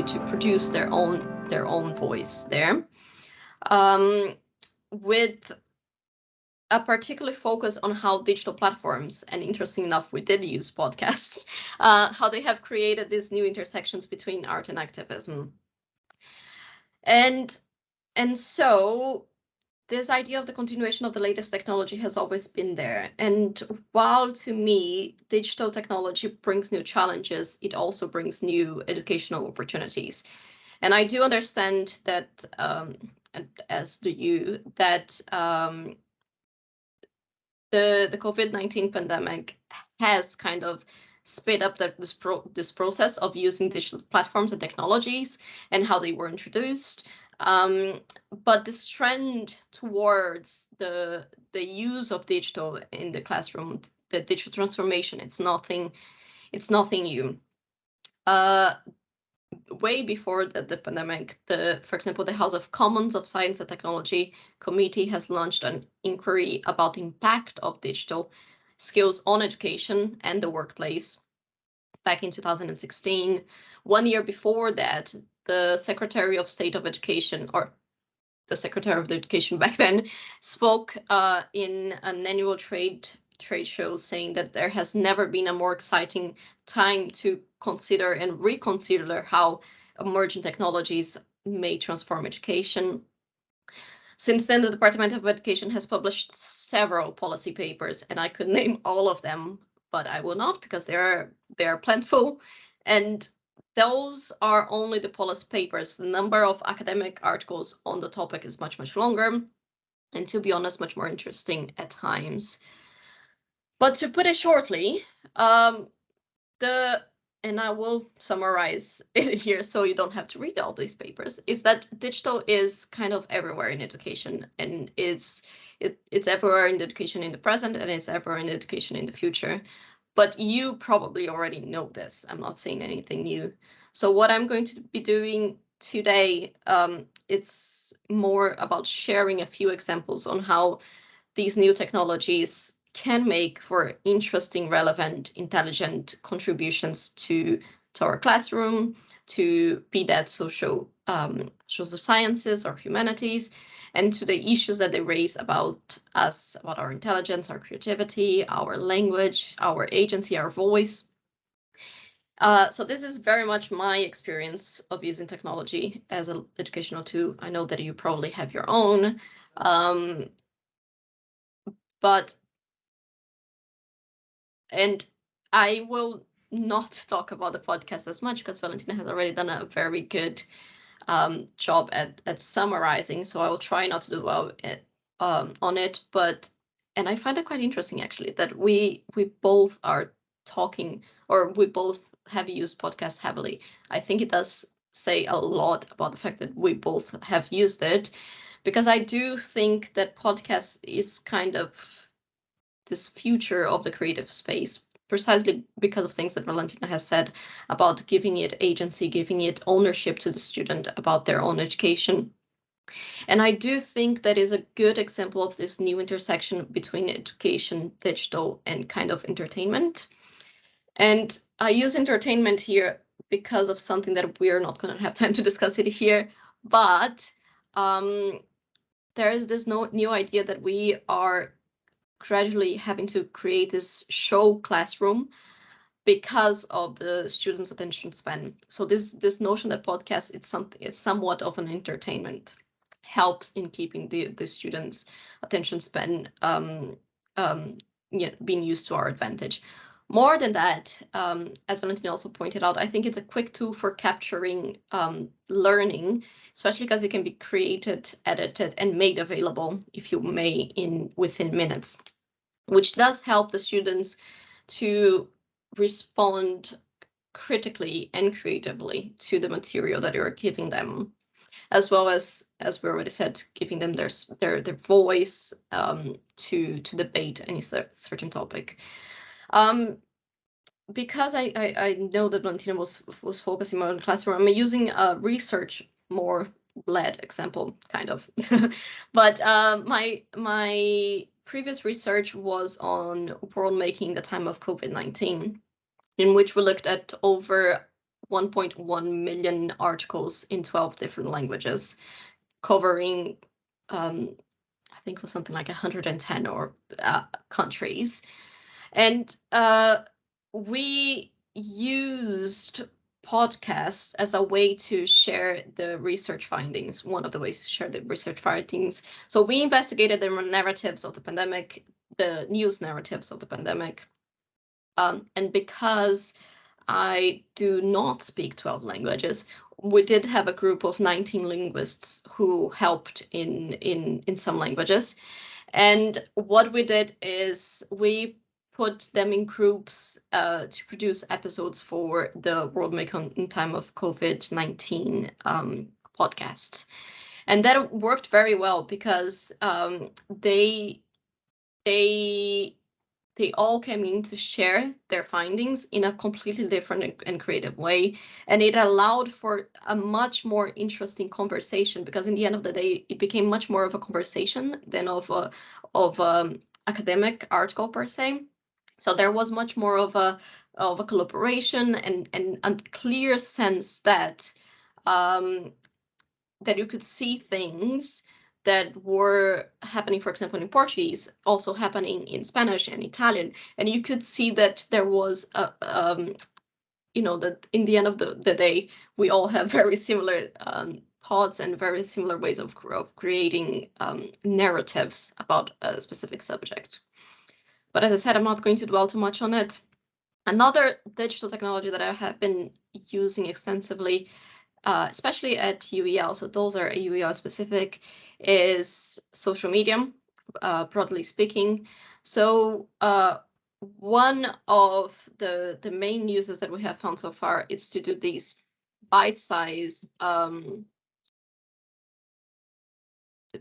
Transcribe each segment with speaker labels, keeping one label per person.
Speaker 1: to produce their own voice there, with a particular focus on how digital platforms, and interesting enough, we did use podcasts, how they have created these new intersections between art and activism. And so this idea of the continuation of the latest technology has always been there. And while to me, digital technology brings new challenges, it also brings new educational opportunities. And I do understand that, as do you, that the COVID-19 pandemic has kind of sped up this process of using digital platforms and technologies and how they were introduced. But this trend towards the use of digital in the classroom, the digital transformation, it's nothing new. Way before the pandemic, for example, the House of Commons of Science and Technology Committee has launched an inquiry about the impact of digital skills on education and the workplace back in 2016. 1 year before that, the Secretary of State of Education, or the Secretary of Education back then, spoke in an annual trade show saying that there has never been a more exciting time to consider and reconsider how emerging technologies may transform education. Since then, the Department of Education has published several policy papers, and I could name all of them, but I will not because they are plentiful. And those are only the policy papers. The number of academic articles on the topic is much, much longer, and to be honest, much more interesting at times. But to put it shortly, and I will summarize it here so you don't have to read all these papers, is that digital is kind of everywhere in education, and it's everywhere in education in the present, and it's everywhere in education in the future. But you probably already know this. I'm not saying anything new. So what I'm going to be doing today, it's more about sharing a few examples on how these new technologies can make for interesting, relevant, intelligent contributions to our classroom, to be that social sciences or humanities, and to the issues that they raise about us, about our intelligence, our creativity, our language, our agency, our voice. So this is very much my experience of using technology as an educational tool. I know that you probably have your own, and I will not talk about the podcast as much because Valentina has already done a very good job at summarizing. So I will try not to do well on it. And I find it quite interesting actually that we both are talking, or we both have used podcast heavily. I think it does say a lot about the fact that we both have used it, because I do think that podcast is kind of this future of the creative space, precisely because of things that Valentina has said about giving it agency, giving it ownership to the student about their own education. And I do think that is a good example of this new intersection between education, digital, and kind of entertainment. And I use entertainment here because of something that we're not going to have time to discuss it here, but there is this new idea that we are gradually having to create this show classroom because of the students' attention span. So this notion that podcast it's somewhat of an entertainment helps in keeping the students' attention span being used to our advantage. More than that, as Valentina also pointed out, I think it's a quick tool for capturing learning, especially because it can be created, edited, and made available, if you may, within minutes, which does help the students to respond critically and creatively to the material that you're giving them, as well as we already said, giving them their voice to debate any certain topic. Because I know that Valentina was focusing more on the classroom, I'm using a research more led example, kind of. But my previous research was on world making in the time of COVID-19, in which we looked at over 1.1 million articles in 12 different languages, covering, I think it was something like 110 or countries. And we used podcasts as a way to share the research findings, one of the ways to share the research findings. So we investigated the narratives of the pandemic, the news narratives of the pandemic. And because I do not speak 12 languages, we did have a group of 19 linguists who helped in some languages. And what we did is we put them in groups to produce episodes for the World Making Time of COVID-19 podcast. And that worked very well because they they all came in to share their findings in a completely different and creative way. And it allowed for a much more interesting conversation, because in the end of the day, it became much more of a conversation than of academic article per se. So there was much more of a collaboration and a clear sense that um, that you could see things that were happening, for example, in Portuguese, also happening in Spanish and Italian, and you could see that there was that in the end of the day, we all have very similar thoughts and very similar ways of creating narratives about a specific subject. But as I said, I'm not going to dwell too much on it. Another digital technology that I have been using extensively, especially at UEL, so those are UEL specific, is social media, broadly speaking. So one of the main uses that we have found so far is to do these bite-size, to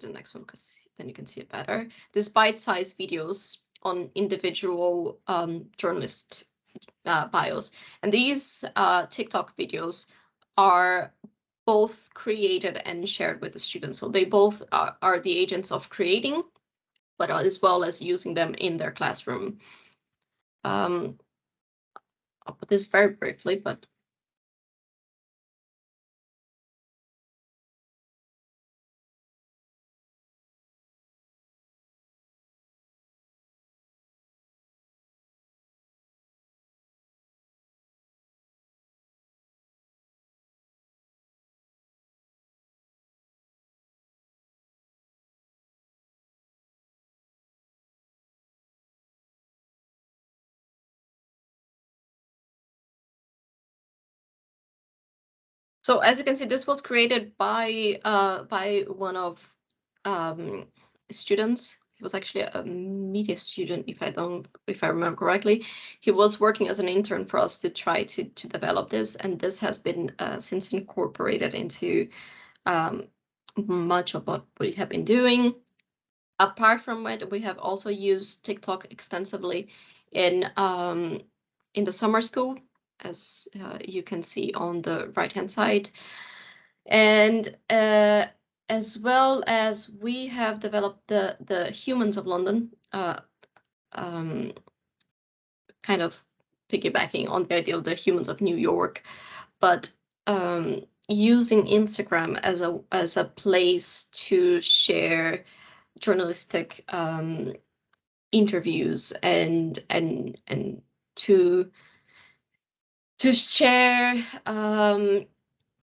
Speaker 1: the next one because then you can see it better, these bite-size videos on individual journalist bios. And these TikTok videos are both created and shared with the students. So they both are the agents of creating, but as well as using them in their classroom. I'll put this very briefly, but so as you can see, this was created by one of um, students. He was actually a media student, if I remember correctly. He was working as an intern for us to try to develop this, and this has been since incorporated into much of what we have been doing. Apart from it, we have also used TikTok extensively in the summer school, as you can see on the right-hand side. And as well as we have developed the Humans of London, um, kind of piggybacking on the idea of the Humans of New York, but using Instagram as a place to share journalistic interviews and to share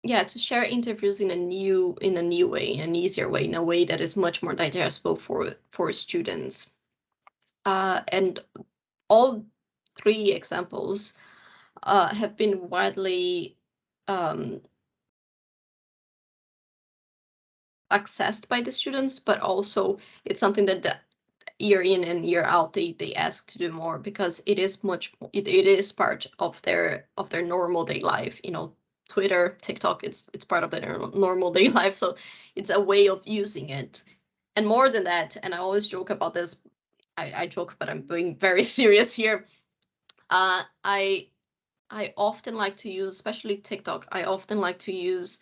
Speaker 1: to share interviews in a new way, in an easier way, in a way that is much more digestible for students. And all three examples have been widely um, accessed by the students, but also it's something that the year in and year out they ask to do more, because it is it is part of their normal day life. Twitter, TikTok, it's part of their normal day life, so it's a way of using it. And more than that, and I always joke about this, I joke, but I'm being very serious here. I often like to use, especially TikTok, I often like to use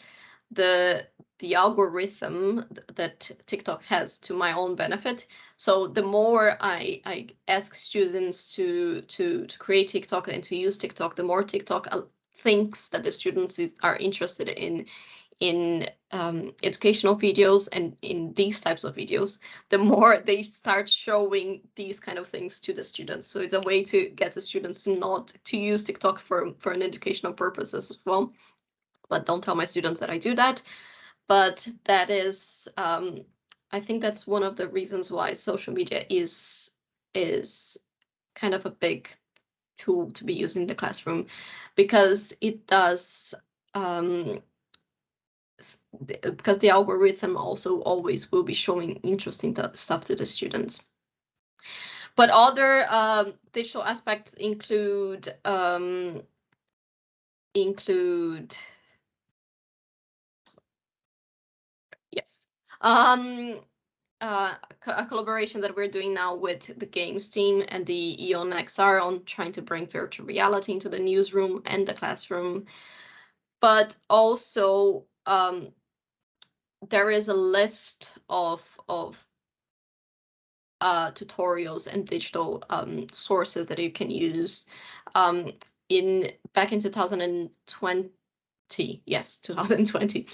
Speaker 1: the algorithm that TikTok has to my own benefit. So the more I ask students to create TikTok and to use TikTok, the more TikTok thinks that the students are interested in educational videos and in these types of videos, the more they start showing these kind of things to the students. So it's a way to get the students not to use TikTok for an educational purposes as well. But don't tell my students that I do that. But that is, I think that's one of the reasons why social media is kind of a big tool to be used in the classroom, because it does, because the algorithm also always will be showing interesting stuff to the students. But other digital aspects include yes, a collaboration that we're doing now with the games team and the Eon XR on trying to bring virtual reality into the newsroom and the classroom. But also, there is a list of tutorials and digital sources that you can use. In back in 2020, yes, 2020,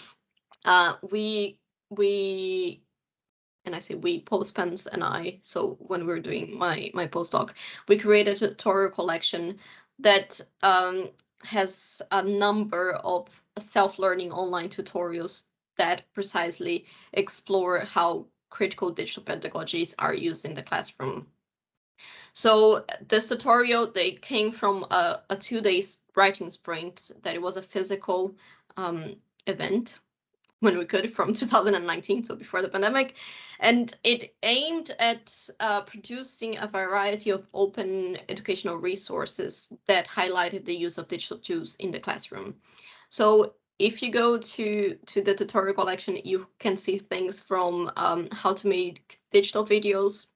Speaker 1: we and I say we, Postpens and I, so when we were doing my postdoc, we created a tutorial collection that has a number of self-learning online tutorials that precisely explore how critical digital pedagogies are used in the classroom. So this tutorial, they came from a 2 days writing sprint that it was a physical event when we could from 2019, so before the pandemic. And it aimed at producing a variety of open educational resources that highlighted the use of digital tools in the classroom. So if you go to the tutorial collection, you can see things from how to make digital videos,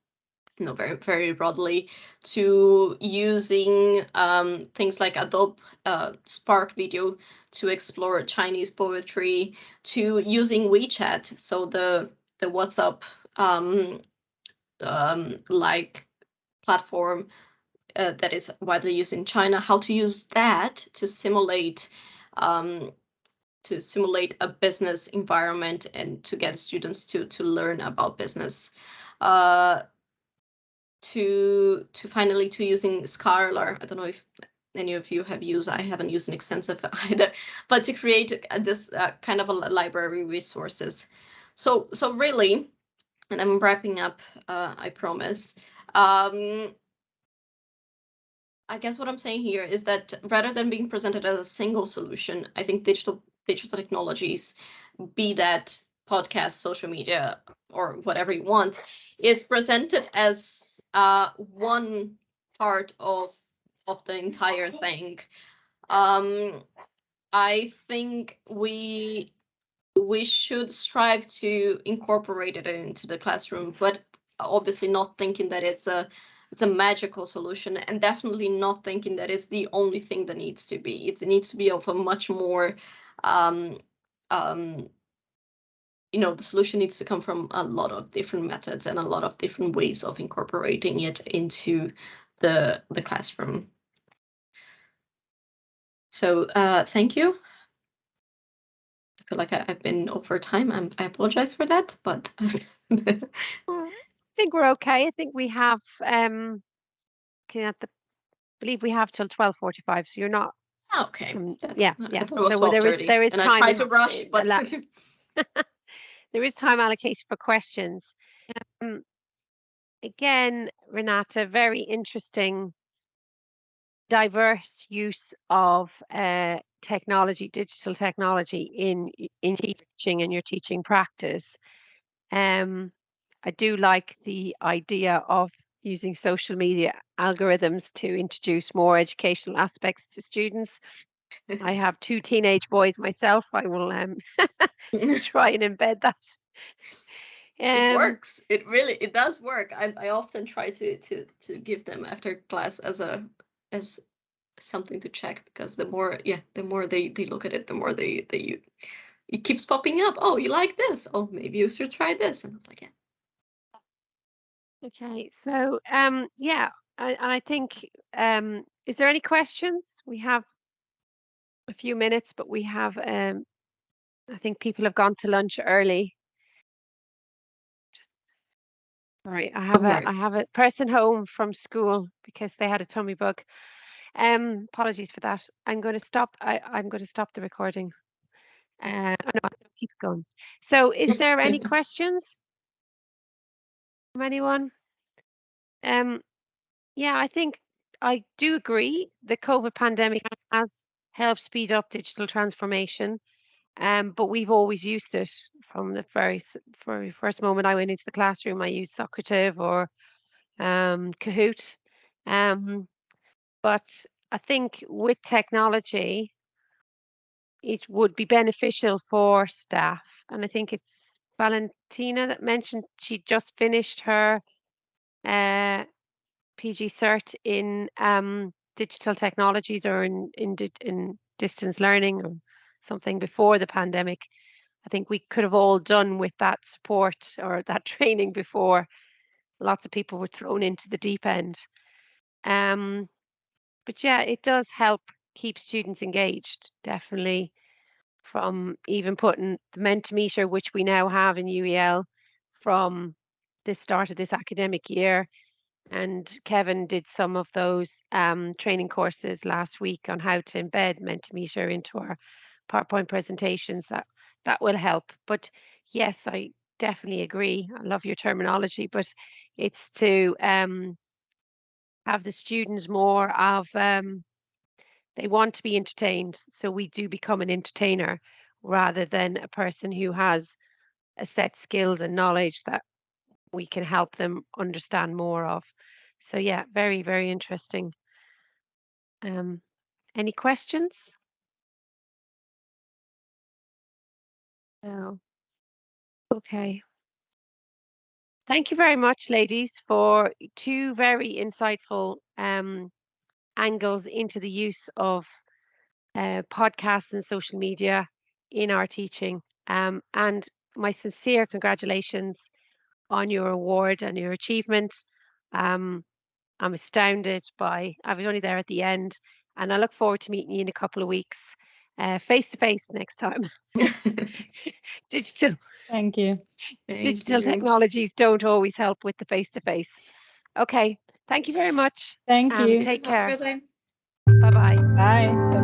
Speaker 1: very, very broadly, to using things like Adobe Spark Video to explore Chinese poetry, to using WeChat, so the WhatsApp like platform that is widely used in China, how to use that um, to simulate a business environment and to get students to learn about business. To finally to using Scalar. I don't know if any of you have used. I haven't used an extensive either, but to create this kind of a library resources. So really, and I'm wrapping up. I promise. I guess what I'm saying here is that rather than being presented as a single solution, I think digital technologies, be that podcast, social media, or whatever you want, is presented as one part of the entire thing. Um, I think we should strive to incorporate it into the classroom, but obviously not thinking that it's a magical solution, and definitely not thinking that it's the only thing that needs to be. It needs to be of a much more um, um, the solution needs to come from a lot of different methods and a lot of different ways of incorporating it into the classroom. So thank you. I feel like I've been over time. I apologize for that, but
Speaker 2: I think we're okay. I think we have looking at the believe we have till 12:45, so you're not
Speaker 1: okay. That's
Speaker 2: yeah,
Speaker 1: I
Speaker 2: yeah.
Speaker 1: thought it was
Speaker 2: So
Speaker 1: twelve thirty,
Speaker 2: there is
Speaker 1: and I
Speaker 2: time
Speaker 1: tried to rush, but
Speaker 2: there is time allocated for questions. Um, Again, Renata, very interesting, diverse use of technology, digital technology in teaching and your teaching practice. Um, I do like the idea of using social media algorithms to introduce more educational aspects to students. I have two teenage boys myself. I will try and embed that.
Speaker 1: it
Speaker 2: Um,
Speaker 1: works. It does work. I often try to give them after class as something to check, because the more they look at it, the more they it keeps popping up. Oh, you like this? Oh, maybe you should try this. And I'm like, yeah.
Speaker 2: okay, so yeah, I think is there any questions? We have a few minutes, but we have, I think people have gone to lunch early. Sorry,
Speaker 1: Don't worry.
Speaker 2: I have a person home from school because they had a tummy bug. Apologies for that. I'm going to stop the recording. Oh no, keep it going. So, is there any questions from anyone? Um, yeah, I think I do agree. The COVID pandemic has helped speed up digital transformation. But we've always used it from the very first moment I went into the classroom. I used Socrative or Kahoot. Um, but I think with technology, it would be beneficial for staff. And I think it's Valentina that mentioned she just finished her uh, PG cert in digital technologies or in distance learning or something before the pandemic. I think we could have all done with that support or that training before. Lots of people were thrown into the deep end. Um, but yeah, it does help keep students engaged, definitely, from even putting the Mentimeter, which we now have in UEL from the start of this academic year. And Kevin did some of those training courses last week on how to embed Mentimeter into our PowerPoint presentations. That will help. But yes, I definitely agree. I love your terminology, but it's to have the students more of they want to be entertained, so we do become an entertainer rather than a person who has a set skills and knowledge that we can help them understand more of. So yeah, very, very interesting. Um, any questions? No. Okay. Thank you very much, ladies, for two very insightful angles into the use of podcasts and social media in our teaching. And my sincere congratulations on your award and your achievement. Um, I'm astounded by, I was only there at the end, and I look forward to meeting you in a couple of weeks, face to face next time. digital
Speaker 3: Thank you.
Speaker 1: Thank
Speaker 2: digital
Speaker 1: you.
Speaker 2: technologies don't always help with the face to face. Okay, thank you very much.
Speaker 3: Thank you.
Speaker 2: Take
Speaker 1: Have a
Speaker 2: care.
Speaker 1: good day.
Speaker 2: Bye bye.
Speaker 3: Bye.